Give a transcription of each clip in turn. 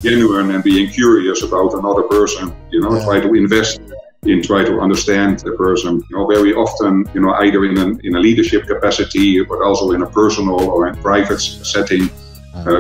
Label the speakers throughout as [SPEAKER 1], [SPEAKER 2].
[SPEAKER 1] genuine and being curious about another person, try to invest in, try to understand the person, very often, either in a leadership capacity, but also in a personal or in private setting,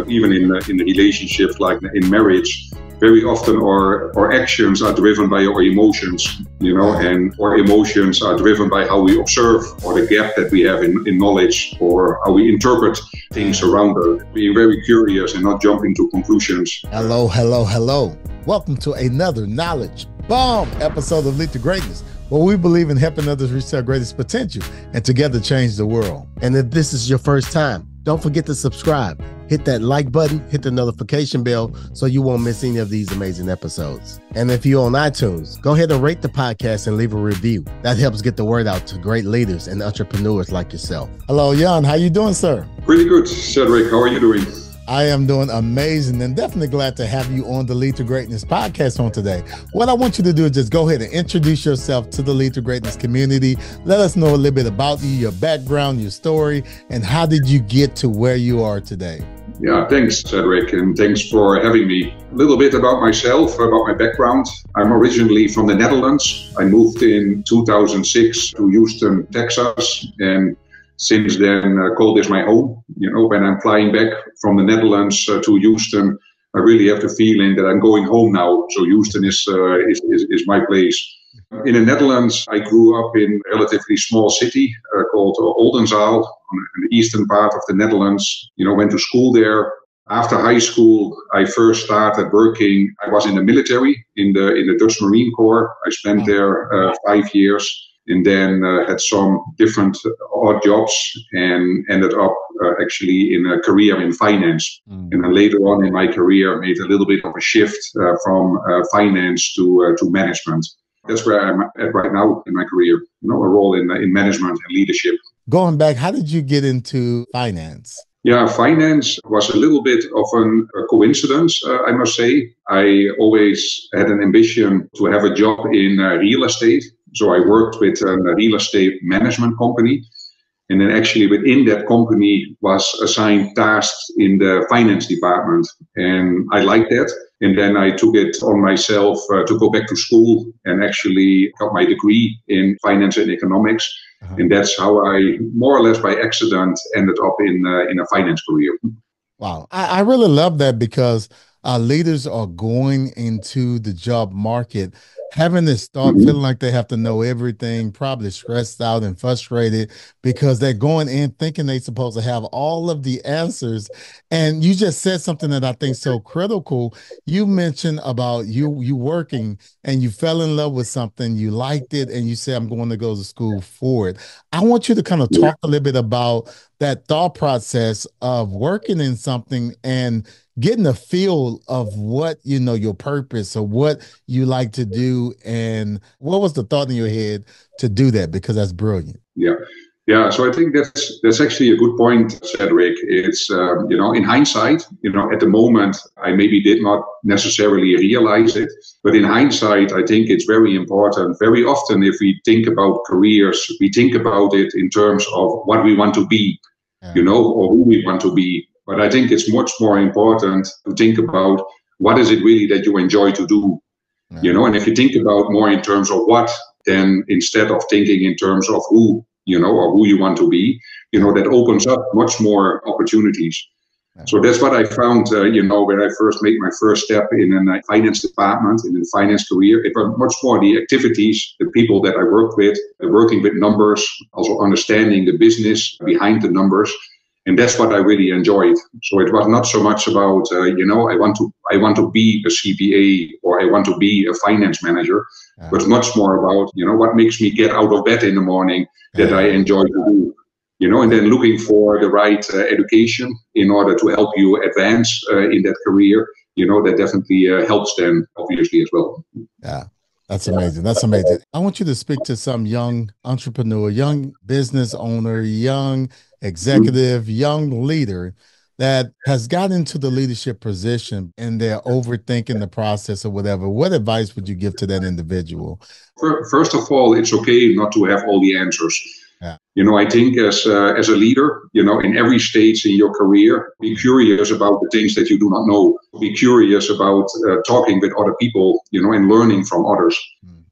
[SPEAKER 1] even in the relationships like in marriage. Very often our actions are driven by our emotions, and our emotions are driven by how we observe or the gap that we have in knowledge or how we interpret things around us. Being very curious and not jumping to conclusions.
[SPEAKER 2] Hello, hello, hello. Welcome to another Knowledge Bomb episode of Lead to Greatness, where we believe in helping others reach their greatest potential and together change the world.
[SPEAKER 3] And if this is your first time, don't forget to subscribe. Hit that like button, hit the notification bell so you won't miss any of these amazing episodes. And if you're on iTunes, go ahead and rate the podcast and leave a review. That helps get the word out to great leaders and entrepreneurs like yourself.
[SPEAKER 2] Hello, Jan. How you doing, sir?
[SPEAKER 1] Pretty good, Cedric. How are you doing?
[SPEAKER 2] I am doing amazing and definitely glad to have you on the Lead to Greatness podcast on today. What I want you to do is just go ahead and introduce yourself to the Lead to Greatness community. Let us know a little bit about you, your background, your story, and how did you get to where you are today?
[SPEAKER 1] Yeah, thanks, Cedric, and thanks for having me. A little bit about myself, about my background. I'm originally from the Netherlands. I moved in 2006 to Houston, Texas, and since then call this my home. When I'm flying back from the Netherlands to Houston, I really have the feeling that I'm going home now. So Houston is my place. In the Netherlands, I grew up in a relatively small city called Oldenzaal, in the eastern part of the Netherlands. Went to school there. After high school, I first started working. I was in the military, in the Dutch Marine Corps. I spent there 5 years. And then had some different odd jobs and ended up actually in a career in finance. And then later on in my career, made a little bit of a shift from finance to management. That's where I'm at right now in my career, a role in management and leadership.
[SPEAKER 2] Going back, how did you get into finance?
[SPEAKER 1] Yeah, finance was a little bit of a coincidence, I must say. I always had an ambition to have a job in real estate. So I worked with a real estate management company. And then actually within that company was assigned tasks in the finance department. And I liked that. And then I took it on myself to go back to school and actually got my degree in finance and economics. And that's how I, more or less by accident, ended up in a finance career.
[SPEAKER 2] Wow. I really love that because leaders are going into the job market having this thought, feeling like they have to know everything, probably stressed out and frustrated because they're going in thinking they're supposed to have all of the answers. And you just said something that I think is so critical. You mentioned about you working and you fell in love with something, you liked it, and you said, I'm going to go to school for it. I want you to kind of talk a little bit about that thought process of working in something and getting a feel of what, your purpose or what you like to do. And what was the thought in your head to do that? Because that's brilliant.
[SPEAKER 1] Yeah. So I think that's actually a good point, Cedric. It's, in hindsight, at the moment, I maybe did not necessarily realize it. But in hindsight, I think it's very important. Very often, if we think about careers, we think about it in terms of what we want to be, or who we want to be. But I think it's much more important to think about what is it really that you enjoy to do, and if you think about more in terms of what, then instead of thinking in terms of who, or who you want to be, that opens up much more opportunities. So that's what I found, when I first made my first step in a finance department, in a finance career. It was much more the activities, the people that I worked with, working with numbers, also understanding the business behind the numbers. And that's what I really enjoyed. So it was not so much about, I want to be a CPA or I want to be a finance manager, but much more about, what makes me get out of bed in the morning that I enjoy to do, and then looking for the right education in order to help you advance in that career, that definitely helps them obviously as well.
[SPEAKER 2] Yeah. That's amazing. That's amazing. I want you to speak to some young entrepreneur, young business owner, young executive, young leader that has got into the leadership position and they're overthinking the process or whatever. What advice would you give to that individual?
[SPEAKER 1] First of all, it's okay not to have all the answers. I think as a leader, in every stage in your career, be curious about the things that you do not know. Be curious about talking with other people, and learning from others.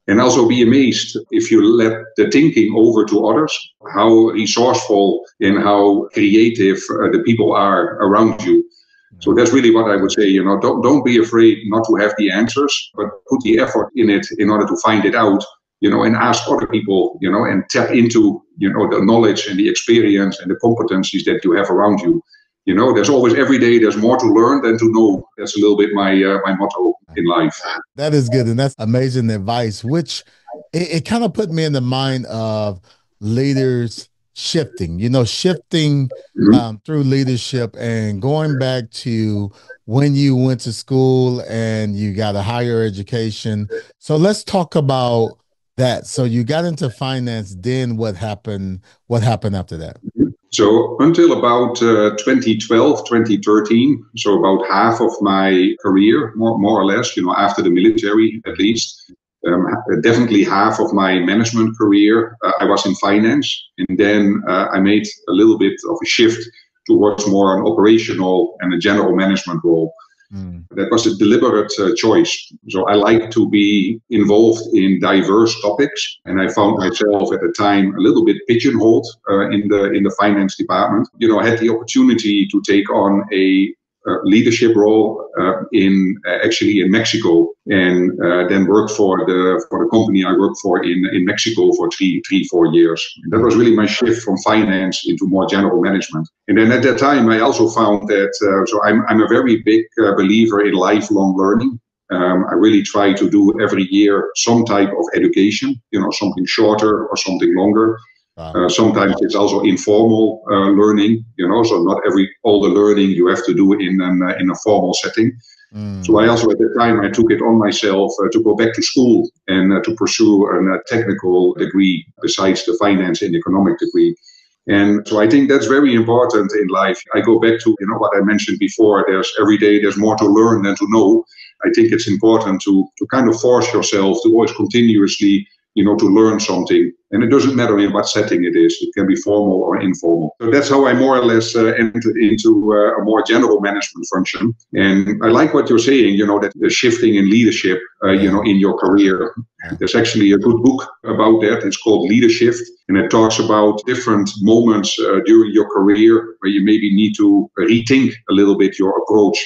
[SPEAKER 1] And also be amazed if you let the thinking over to others, how resourceful and how creative the people are around you. So that's really what I would say, don't be afraid not to have the answers, but put the effort in it in order to find it out, and ask other people, and tap into, the knowledge and the experience and the competencies that you have around you. There's always, every day, there's more to learn than to know. That's a little bit my motto in life.
[SPEAKER 2] That is good. And that's amazing advice, which it kind of put me in the mind of leaders shifting, shifting through leadership and going back to when you went to school and you got a higher education. So let's talk about that. So you got into finance, then what happened? What happened after that?
[SPEAKER 1] So until about 2012, 2013, so about half of my career, more or less, after the military at least, definitely half of my management career, I was in finance. And then I made a little bit of a shift towards more an operational and a general management role. That was a deliberate choice. So I like to be involved in diverse topics, and I found myself at the time a little bit pigeonholed in the finance department. I had the opportunity to take on a leadership role actually in Mexico, and then worked for the company I worked for in Mexico for 4 years. And that was really my shift from finance into more general management. And then at that time, I also found that so I'm a very big believer in lifelong learning. I really try to do every year some type of education, something shorter or something longer. Sometimes it's also informal learning, so not all the learning you have to do in a formal setting. So I also, at the time, I took it on myself to go back to school and to pursue a technical degree besides the finance and economic degree. And so I think that's very important in life. I go back to, what I mentioned before, every day there's more to learn than to know. I think it's important to kind of force yourself to always continuously to learn something. And it doesn't matter in what setting it is. It can be formal or informal. So that's how I more or less entered into a more general management function. And I like what you're saying, that the shifting in leadership, in your career. There's actually a good book about that. It's called Leadership. And it talks about different moments during your career where you maybe need to rethink a little bit your approach.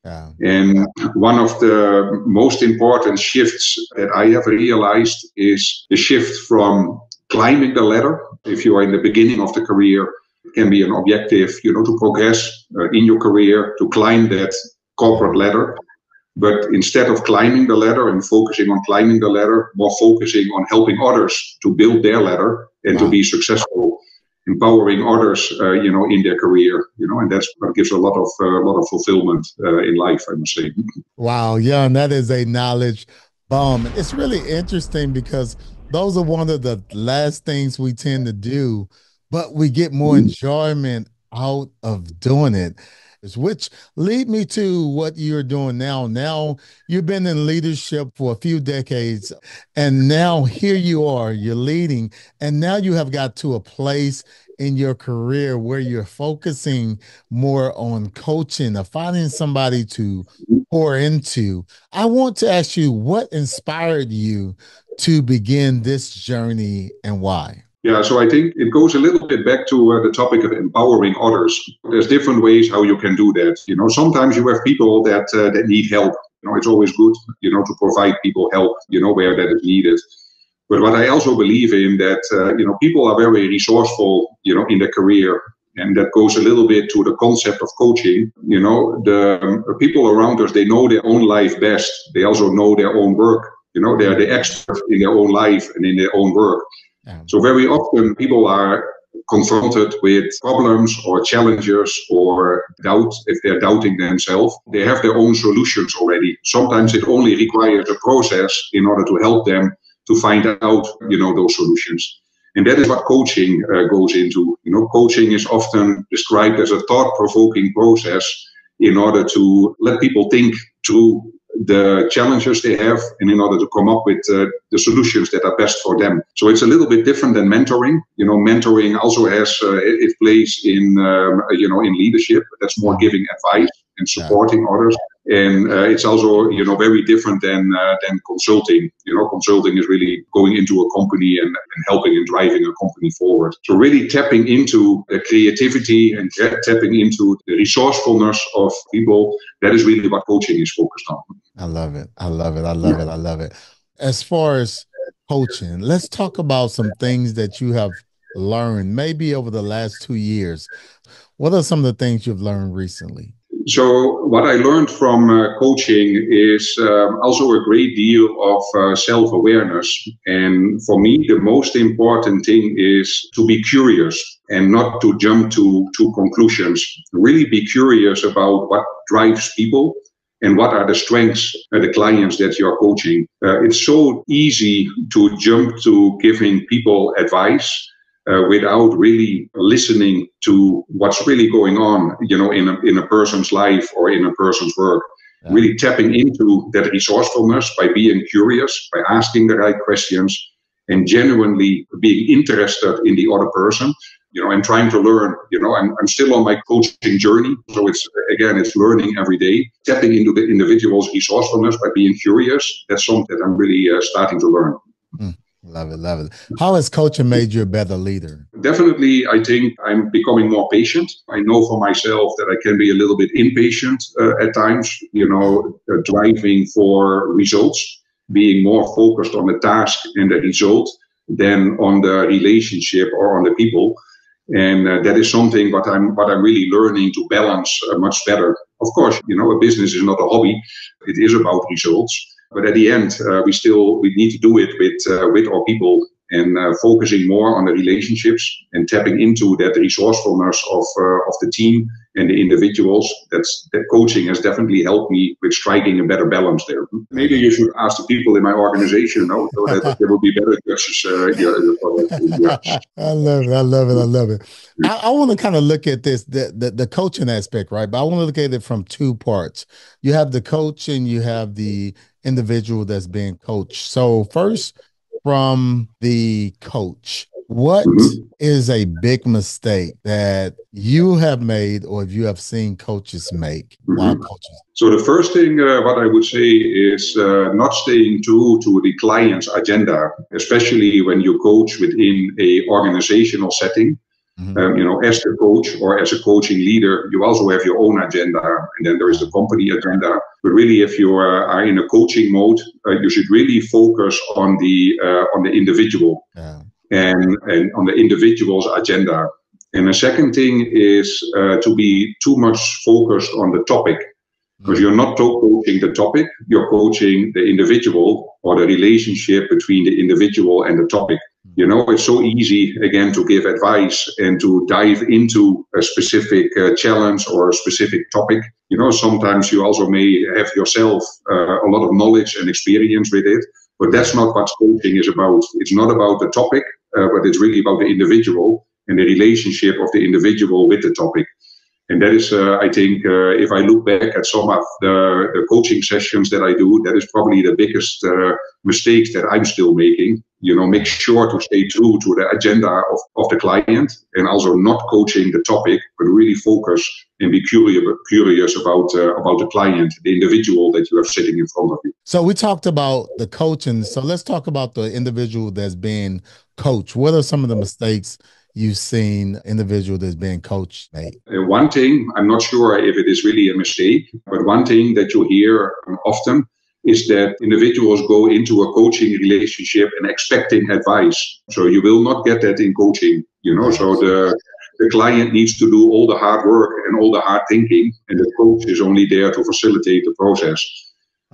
[SPEAKER 1] And one of the most important shifts that I have realized is the shift from climbing the ladder. If you are in the beginning of the career, it can be an objective, to progress in your career, to climb that corporate ladder. But instead of climbing the ladder and focusing on climbing the ladder, more focusing on helping others to build their ladder and to be successful. Empowering others, in their career, and that's what gives a lot of fulfillment in life, I must say.
[SPEAKER 2] Wow, yeah, and that is a knowledge bomb. It's really interesting because those are one of the last things we tend to do, but we get more enjoyment out of doing it. Which lead me to what you're doing now. Now you've been in leadership for a few decades, and now here you are, you're leading, and now you have got to a place in your career where you're focusing more on coaching or finding somebody to pour into. I want to ask you, what inspired you to begin this journey and why?
[SPEAKER 1] Yeah, so I think it goes a little bit back to the topic of empowering others. There's different ways how you can do that. Sometimes you have people that need help. It's always good, to provide people help, where that is needed. But what I also believe in that, people are very resourceful, in their career. And that goes a little bit to the concept of coaching. The people around us, they know their own life best. They also know their own work. They're the expert in their own life and in their own work. So very often people are confronted with problems or challenges or doubt. If they're doubting themselves, they have their own solutions already. Sometimes it only requires a process in order to help them to find out, those solutions. And that is what coaching goes into. Coaching is often described as a thought-provoking process in order to let people think through the challenges they have and in order to come up with the solutions that are best for them. So it's a little bit different than mentoring. Mentoring also has its place in in leadership. That's more giving advice and supporting others. And it's also, very different than consulting. Consulting is really going into a company and helping and driving a company forward. So really tapping into the creativity and tapping into the resourcefulness of people. That is really what coaching is focused on.
[SPEAKER 2] I love it. I love it. I love it. I love it. As far as coaching, let's talk about some things that you have learned maybe over the last 2 years. What are some of the things you've learned recently?
[SPEAKER 1] So what I learned from coaching is also a great deal of self-awareness. And for me, the most important thing is to be curious and not to jump to conclusions. Really be curious about what drives people and what are the strengths of the clients that you're coaching. It's so easy to jump to giving people advice without really listening to what's really going on, in a person's life or in a person's work. Yeah. Really tapping into that resourcefulness by being curious, by asking the right questions, and genuinely being interested in the other person, and trying to learn. I'm still on my coaching journey, so it's learning every day. Tapping into the individual's resourcefulness by being curious. That's something that I'm really starting to learn.
[SPEAKER 2] Love it, love it. How has coaching made you a better leader?
[SPEAKER 1] Definitely, I think I'm becoming more patient. I know for myself that I can be a little bit impatient at times, driving for results, being more focused on the task and the result than on the relationship or on the people. And that is something what I'm really learning to balance much better. Of course, a business is not a hobby. It is about results. But at the end, we need to do it with our people and focusing more on the relationships and tapping into that resourcefulness of the team and the individuals. That coaching has definitely helped me with striking a better balance there. Maybe you should ask the people in my organization, so that there will be better judges.
[SPEAKER 2] I love it. I love it. I love it. I want to kind of look at this, the coaching aspect, right? But I want to look at it from two parts. You have the coach and you have the individual that's being coached. So first, from the coach, what is a big mistake that you have made or if you have seen coaches make while coaching?
[SPEAKER 1] So the first thing what I would say is not staying true to the client's agenda, especially when you coach within a organizational setting. As the coach or as a coaching leader, you also have your own agenda, and then there is the company agenda. But really, if you are in a coaching mode, you should really focus on the individual and on the individual's agenda. And the second thing is to be too much focused on the topic, because you're not coaching the topic, you're coaching the individual or the relationship between the individual and the topic. It's so easy, again, to give advice and to dive into a specific challenge or a specific topic. Sometimes you also may have yourself a lot of knowledge and experience with it, but that's not what coaching is about. It's not about the topic, but it's really about the individual and the relationship of the individual with the topic. And that is, I think, if I look back at some of the coaching sessions that I do, that is probably the biggest mistakes that I'm still making. Make sure to stay true to the agenda of the client and also not coaching the topic, but really focus and be curious about the client, the individual that you have sitting in front of you.
[SPEAKER 2] So we talked about the coaching. So let's talk about the individual that's being coached. What are some of the mistakes you've seen individual that's being coached make?
[SPEAKER 1] One thing, I'm not sure if it is really a mistake, but one thing that you hear often is that individuals go into a coaching relationship and expecting advice. So you will not get that in coaching, so the client needs to do all the hard work and all the hard thinking, and the coach is only there to facilitate the process.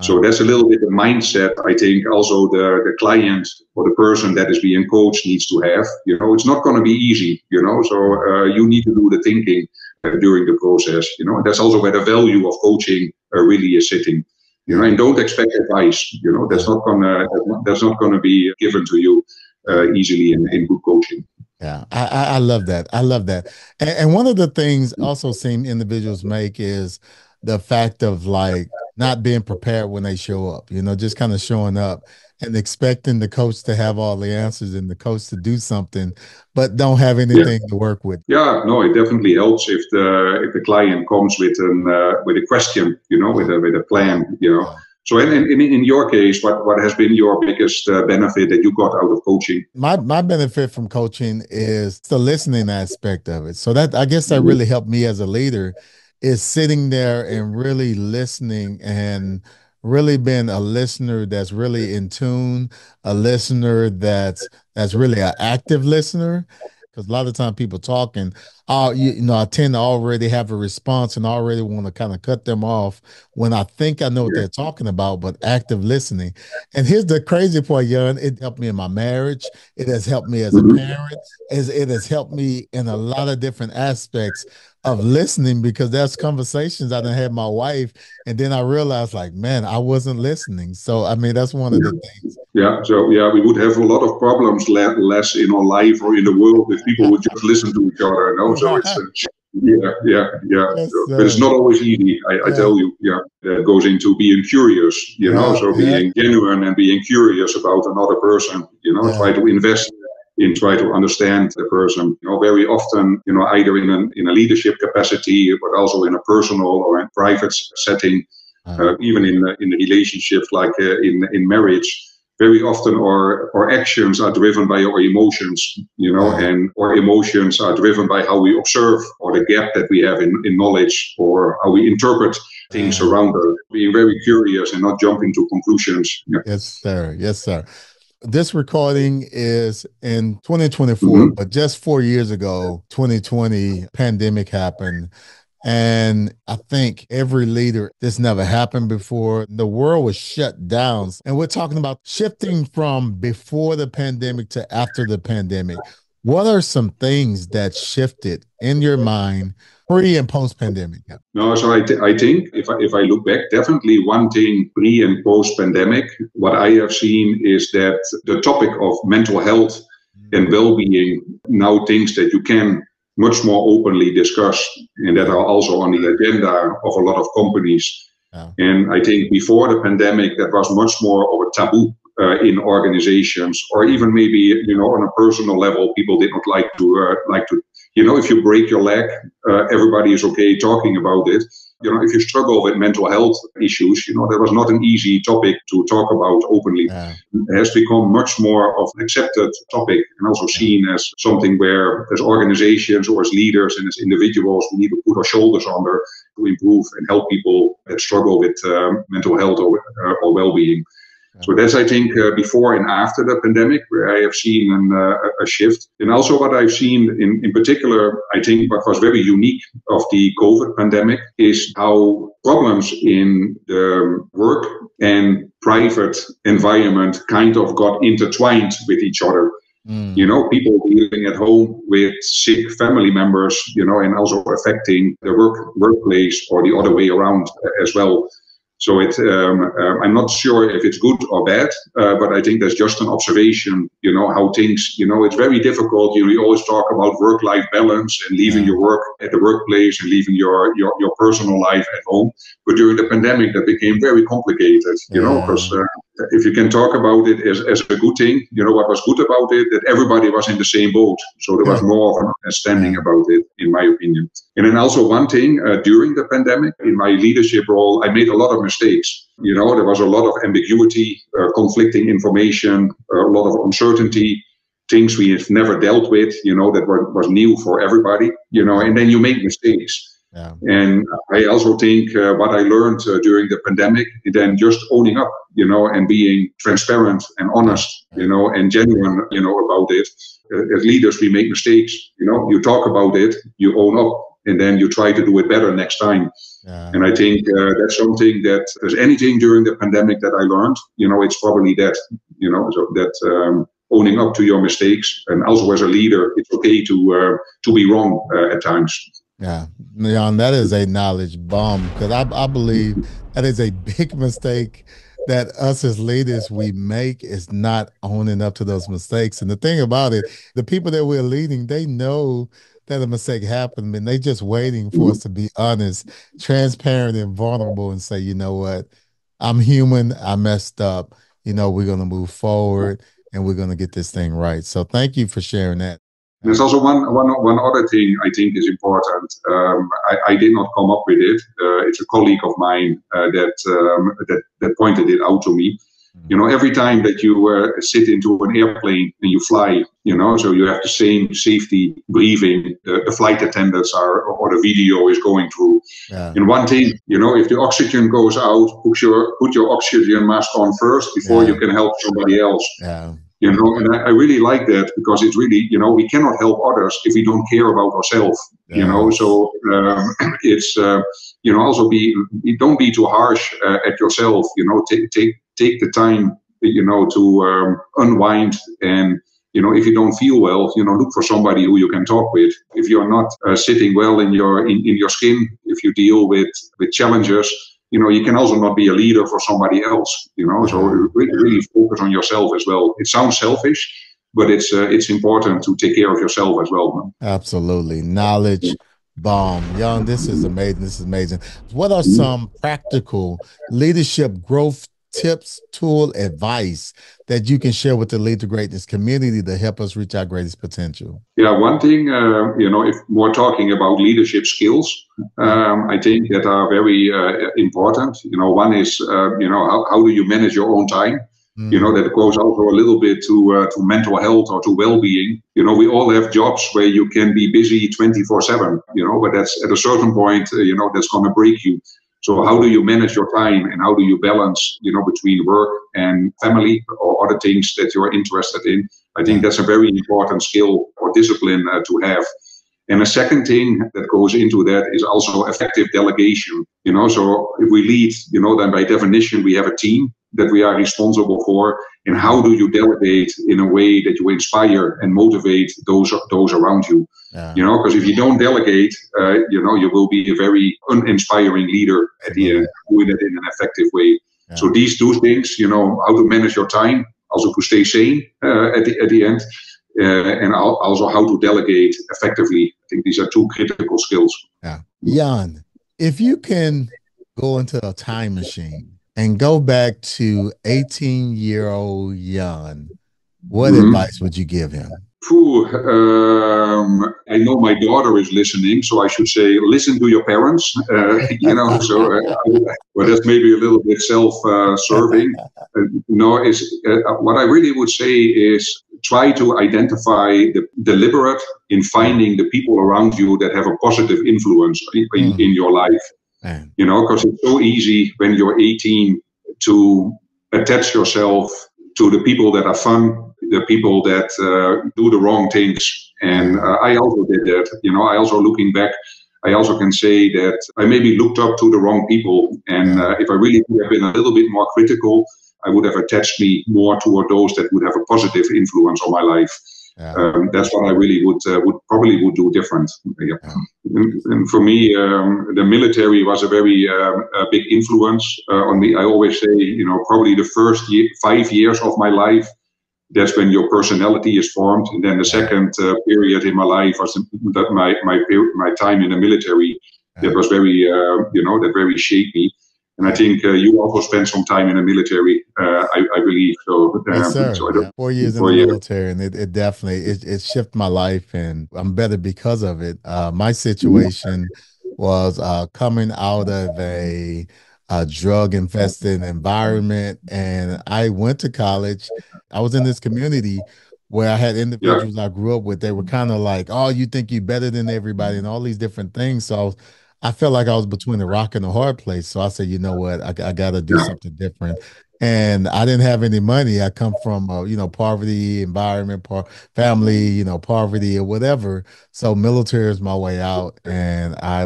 [SPEAKER 1] So that's a little bit the mindset, I think, also the client or the person that is being coached needs to have. It's not going to be easy, so you need to do the thinking during the process, and that's also where the value of coaching really is sitting. And don't expect advice. That's not gonna be given to you easily in good coaching.
[SPEAKER 2] Yeah, I love that. I love that. And one of the things also seen individuals make is the fact of like not being prepared when they show up, just kind of showing up and expecting the coach to have all the answers and the coach to do something, but don't have anything to work with.
[SPEAKER 1] Yeah, no, it definitely helps if the client comes with a question, with a plan, So in your case, what has been your biggest benefit that you got out of coaching?
[SPEAKER 2] My benefit from coaching is the listening aspect of it. So that, I guess, that really helped me as a leader, is sitting there and really listening and really being a listener that's really in tune, a listener that's really an active listener. Because a lot of time people talk and I tend to already have a response and already want to kind of cut them off when I think I know what they're talking about, but active listening. And here's the crazy part, Jan, it helped me in my marriage. It has helped me as a parent. It has helped me in a lot of different aspects of listening, because that's conversations I done had with my wife, and then I realized, like, man, I wasn't listening. So I mean, that's one of the things.
[SPEAKER 1] Yeah. So we would have a lot of problems less in our life or in the world if people would just listen to each other. So it's yeah.
[SPEAKER 2] Yes,
[SPEAKER 1] but it's not always easy. I tell you. Yeah, that goes into being curious. So being genuine and being curious about another person. Try to invest in try to understand the person. Very often, either in a leadership capacity, but also in a personal or in private setting, even in relationships like in marriage. Very often our actions are driven by our emotions, and our emotions are driven by how we observe, or the gap that we have in knowledge, or how we interpret things around us. Being very curious and not jumping to conclusions. Yeah.
[SPEAKER 2] Yes, sir. Yes, sir. This recording is in 2024, but just 4 years ago, 2020, pandemic happened. And I think every leader, this never happened before. The world was shut down. And we're talking about shifting from before the pandemic to after the pandemic. What are some things that shifted in your mind pre and post pandemic?
[SPEAKER 1] No, so I think if I look back, definitely one thing pre and post pandemic, what I have seen is that the topic of mental health and well-being now things that you can much more openly discuss, and that are also on the agenda of a lot of companies. And I think before the pandemic, that was much more of a taboo in organizations, or even maybe on a personal level, people did not like to if you break your leg, everybody is okay talking about it. If you struggle with mental health issues, that was not an easy topic to talk about openly. It has become much more of an accepted topic, and also seen as something where, as organizations or as leaders and as individuals, we need to put our shoulders under to improve and help people that struggle with mental health or well-being. So that's, I think, before and after the pandemic, where I have seen a shift. And also what I've seen in particular, I think what was very unique of the COVID pandemic is how problems in the work and private environment kind of got intertwined with each other. People dealing at home with sick family members, and also affecting the workplace, or the other way around as well. So I'm not sure if it's good or bad, but I think that's just an observation, how things, it's very difficult. We always talk about work-life balance and leaving your work at the workplace and leaving your personal life at home. But during the pandemic, that became very complicated, because if you can talk about it as a good thing, what was good about it, that everybody was in the same boat. So there was more of an understanding about it, in my opinion. And then also one thing, during the pandemic, in my leadership role, I made a lot of mistakes. There was a lot of ambiguity, conflicting information, a lot of uncertainty, things we have never dealt with, that was new for everybody, and then you make mistakes. And I also think what I learned during the pandemic, then just owning up, and being transparent and honest, and genuine, about it. As leaders, we make mistakes, you talk about it, you own up, and then you try to do it better next time. And I think that's something that, if there's anything during the pandemic that I learned, it's probably that, so that owning up to your mistakes, and also as a leader, it's okay to be wrong at times.
[SPEAKER 2] Yeah, Jan, that is a knowledge bomb, because I believe that is a big mistake that us as leaders we make, is not owning up to those mistakes. And the thing about it, the people that we're leading, they know that a mistake happened, and they just waiting for us to be honest, transparent, and vulnerable, and say, you know what, I'm human. I messed up. You know, we're gonna move forward, and we're gonna get this thing right. So thank you for sharing that.
[SPEAKER 1] There's also one other thing I think is important. I did not come up with it. It's a colleague of mine that pointed it out to me. You know, every time that you sit into an airplane and you fly, you know, so you have the same safety briefing the flight attendants are, or the video is going through.
[SPEAKER 2] Yeah.
[SPEAKER 1] And one thing, you know, if the oxygen goes out, put your oxygen mask on first before you can help somebody else.
[SPEAKER 2] Yeah.
[SPEAKER 1] You know, and I really like that, because it's really, you know, we cannot help others if we don't care about ourselves. You know, so it's you know, also don't be too harsh at yourself. You know, take the time, you know, to unwind, and you know, if you don't feel well, you know, look for somebody who you can talk with. If you're not sitting well in your skin, if you deal with challenges, you know, you can also not be a leader for somebody else, you know, so really focus on yourself as well. It sounds selfish, but it's important to take care of yourself as well, man.
[SPEAKER 2] Absolutely. Knowledge bomb. Jan, this is amazing. This is amazing. What are some practical leadership growth tips, tool, advice that you can share with the Lead to Greatness community to help us reach our greatest potential?
[SPEAKER 1] Yeah, one thing, you know, if we're talking about leadership skills, I think that are very important. You know, one is, you know, how do you manage your own time? You know, that goes also a little bit to mental health or to well-being. You know, we all have jobs where you can be busy 24/7, you know, but that's at a certain point, you know, that's going to break you. So how do you manage your time, and how do you balance, you know, between work and family or other things that you're interested in? I think that's a very important skill or discipline to have. And a second thing that goes into that is also effective delegation. You know, so if we lead, you know, then by definition we have a team that we are responsible for. And how do you delegate in a way that you inspire and motivate those around you? You know, because if you don't delegate, you know, you will be a very uninspiring leader at the end, doing it in an effective way. So these two things, you know, how to manage your time, also to stay sane at the end, and also how to delegate effectively. I think these are two critical skills.
[SPEAKER 2] Yeah. Jan, if you can go into a time machine and go back to 18-year-old Jan, what advice would you give him?
[SPEAKER 1] I know my daughter is listening, so I should say, listen to your parents, you know, so, but that's maybe a little bit self-serving. What I really would say is try to identify the deliberate in finding the people around you that have a positive influence in your life. You know, because it's so easy when you're 18 to attach yourself to the people that are fun, the people that do the wrong things. And I also did that. You know, I also, looking back, I also can say that I maybe looked up to the wrong people. And if I really would have been a little bit more critical, I would have attached me more toward those that would have a positive influence on my life. That's what I really would do different. And for me, the military was a very big influence on me. I always say, you know, probably the first 5 years of my life, that's when your personality is formed. And then the second period in my life was that my time in the military. That was very, you know, that very shaped me. And I think you also spent some time in the military, I believe. So,
[SPEAKER 2] yes, sir.
[SPEAKER 1] So
[SPEAKER 2] 4 years in the military, and it definitely it shifted my life, and I'm better because of it. My situation was coming out of a drug-infested environment, and I went to college. I was in this community where I had individuals I grew up with. They were kind of like, "Oh, you think you're better than everybody," and all these different things. So I felt like I was between a rock and a hard place. So I said, you know what, I got to do something different. And I didn't have any money. I come from, you know, poverty environment, family, you know, poverty or whatever. So military is my way out. And I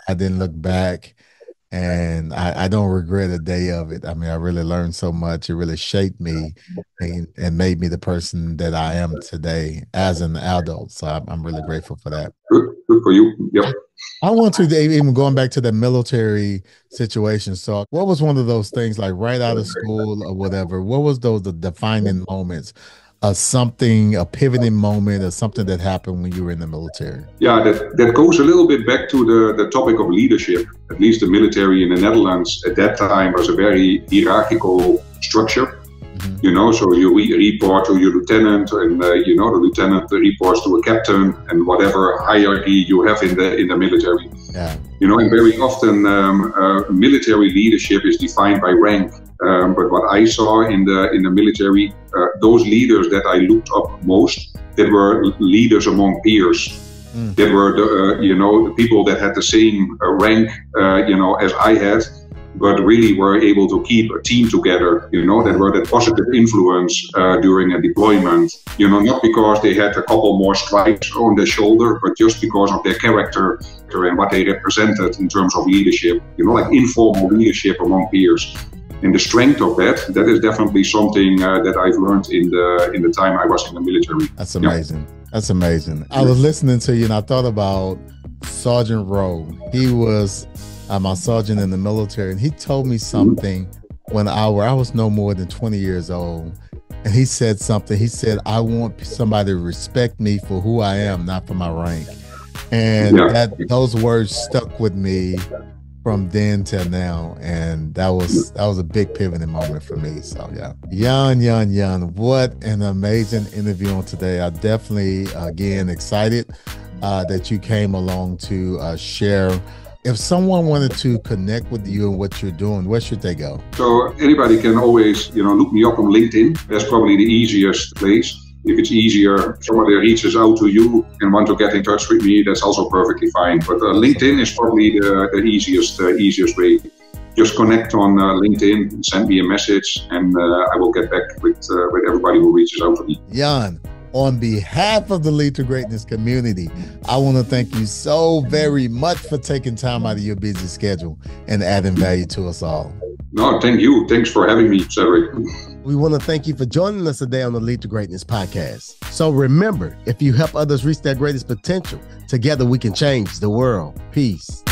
[SPEAKER 2] didn't look back, and I don't regret a day of it. I mean, I really learned so much. It really shaped me and made me the person that I am today as an adult. So I'm really grateful for that.
[SPEAKER 1] Good for you. Yep.
[SPEAKER 2] I want to, even going back to the military situation. So what was one of those things, like right out of school or whatever? What was the defining moments a pivoting moment or something that happened when you were in the military?
[SPEAKER 1] Yeah, that goes a little bit back to the topic of leadership. At least the military in the Netherlands at that time was a very hierarchical structure. So you report to your lieutenant, and the lieutenant reports to a captain, and whatever hierarchy you have in the military.
[SPEAKER 2] Yeah.
[SPEAKER 1] And very often military leadership is defined by rank. But what I saw in the military, those leaders that I looked up most, that were leaders among peers. That were the people that had the same rank, as I had, but really were able to keep a team together, that were that positive influence during a deployment, not because they had a couple more stripes on their shoulder, but just because of their character and what they represented in terms of leadership, like informal leadership among peers. And the strength of that is definitely something that I've learned in the time I was in the military.
[SPEAKER 2] That's amazing. Yeah. That's amazing. I was listening to you and I thought about Sergeant Rowe. He was my sergeant in the military, and he told me something when I was no more than 20 years old. And he said something. He said, I want somebody to respect me for who I am, not for my rank. And those words stuck with me from then till now. And that was a big pivoting moment for me. So yeah. Jan, what an amazing interview on today. I definitely, again, excited that you came along to share. If someone wanted to connect with you and what you're doing, where should they go?
[SPEAKER 1] So anybody can always, look me up on LinkedIn. That's probably the easiest place. If it's easier, if somebody reaches out to you and want to get in touch with me, that's also perfectly fine. But LinkedIn is probably the easiest way. Just connect on LinkedIn, send me a message, and I will get back with everybody who reaches out to me.
[SPEAKER 2] Jan, on behalf of the Lead to Greatness community, I want to thank you so very much for taking time out of your busy schedule and adding value to us all.
[SPEAKER 1] No, thank you. Thanks for having me, Cedric.
[SPEAKER 3] We want to thank you for joining us today on the Lead to Greatness podcast. So remember, if you help others reach their greatest potential, together we can change the world. Peace.